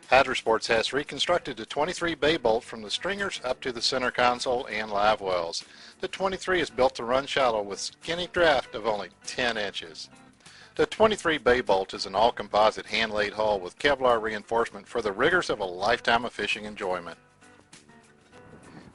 Hydra-Sports has reconstructed the 23 bay bolt from the stringers up to the center console and live wells. The 23 is built to run shallow with skinny draft of only 10 inches. The 23 bay bolt is an all-composite hand-laid hull with Kevlar reinforcement for the rigors of a lifetime of fishing enjoyment.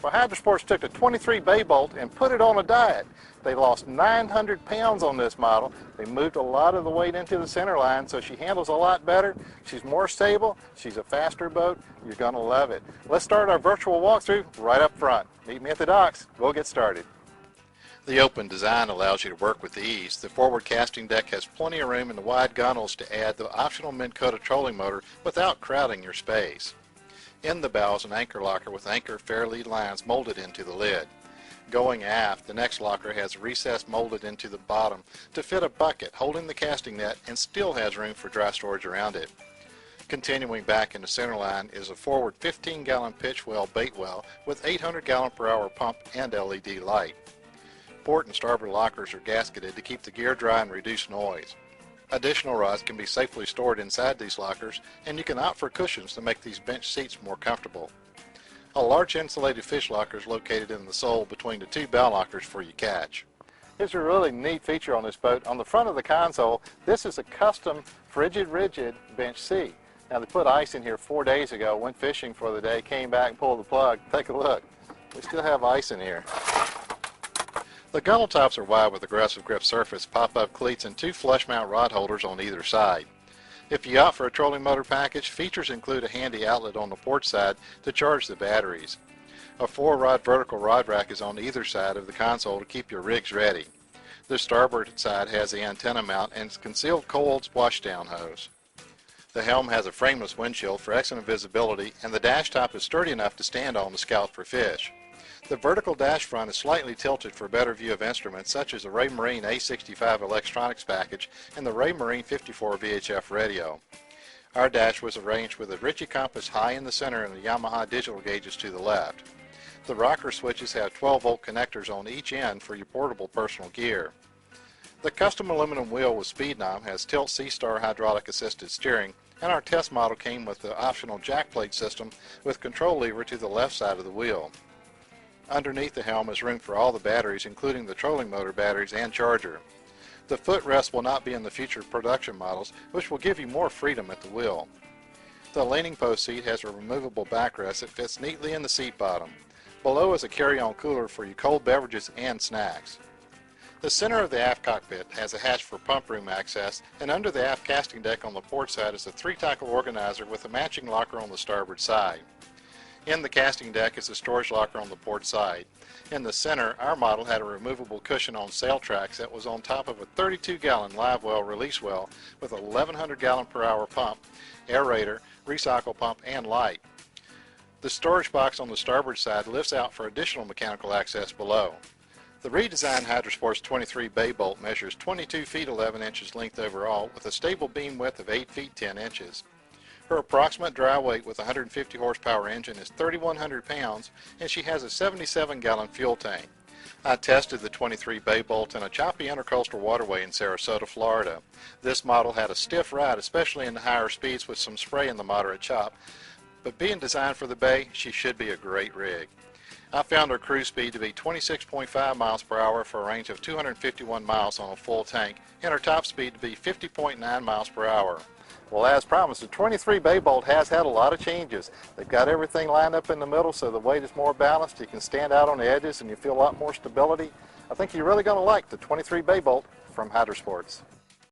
Well, Hydra-Sports took the 23 bay bolt and put it on a diet. They lost 900 pounds on this model. They moved a lot of the weight into the center line, so she handles a lot better. She's more stable. She's a faster boat. You're going to love it. Let's start our virtual walkthrough right up front. Meet me at the docks. We'll get started. The open design allows you to work with ease. The forward casting deck has plenty of room in the wide gunnels to add the optional Minn Kota trolling motor without crowding your space. In the bow is an anchor locker with anchor fair lead lines molded into the lid. Going aft, the next locker has a recess molded into the bottom to fit a bucket holding the casting net and still has room for dry storage around it. Continuing back in the center line is a forward 15-gallon pitch well bait well with 800-gallon-per-hour pump and LED light. Port and starboard lockers are gasketed to keep the gear dry and reduce noise. Additional rods can be safely stored inside these lockers, and you can opt for cushions to make these bench seats more comfortable. A large insulated fish locker is located in the sole between the two bow lockers for your catch. Here's a really neat feature on this boat. On the front of the console, this is a custom frigid rigid bench seat. Now, they put ice in here 4 days ago, went fishing for the day, came back and pulled the plug. Take a look. We still have ice in here. The gunnel tops are wide with aggressive grip surface, pop-up cleats, and two flush mount rod holders on either side. If you opt for a trolling motor package, features include a handy outlet on the port side to charge the batteries. A 4-rod vertical rod rack is on either side of the console to keep your rigs ready. The starboard side has the antenna mount and concealed coiled washdown hose. The helm has a frameless windshield for excellent visibility, and the dash top is sturdy enough to stand on to scout for fish. The vertical dash front is slightly tilted for a better view of instruments such as the Raymarine A65 electronics package and the Raymarine 54 VHF radio. Our dash was arranged with a Ritchie compass high in the center and the Yamaha digital gauges to the left. The rocker switches have 12-volt connectors on each end for your portable personal gear. The custom aluminum wheel with speed knob has tilt C-Star hydraulic assisted steering, and our test model came with the optional jack plate system with control lever to the left side of the wheel. Underneath the helm is room for all the batteries, including the trolling motor batteries and charger. The footrest will not be in the future production models, which will give you more freedom at the wheel. The leaning post seat has a removable backrest that fits neatly in the seat bottom. Below is a carry-on cooler for your cold beverages and snacks. The center of the aft cockpit has a hatch for pump room access, and under the aft casting deck on the port side is a 3-tackle organizer with a matching locker on the starboard side. In the casting deck is a storage locker on the port side. In the center, our model had a removable cushion on sail tracks that was on top of a 32-gallon live well release well with a 1,100-gallon-per-hour pump, aerator, recycle pump, and light. The storage box on the starboard side lifts out for additional mechanical access below. The redesigned Hydra-Sports 23 bay bolt measures 22 feet 11 inches length overall with a stable beam width of 8 feet 10 inches. Her approximate dry weight with a 150 horsepower engine is 3,100 pounds, and she has a 77-gallon fuel tank. I tested the 23 bay bolt in a choppy intercoastal waterway in Sarasota, Florida. This model had a stiff ride, especially in the higher speeds with some spray in the moderate chop, but being designed for the bay, she should be a great rig. I found her cruise speed to be 26.5 miles per hour for a range of 251 miles on a full tank, and her top speed to be 50.9 miles per hour. Well, as promised, the 23 bay bolt has had a lot of changes. They've got everything lined up in the middle so the weight is more balanced. You can stand out on the edges and you feel a lot more stability. I think you're really going to like the 23 bay bolt from Hydra-Sports.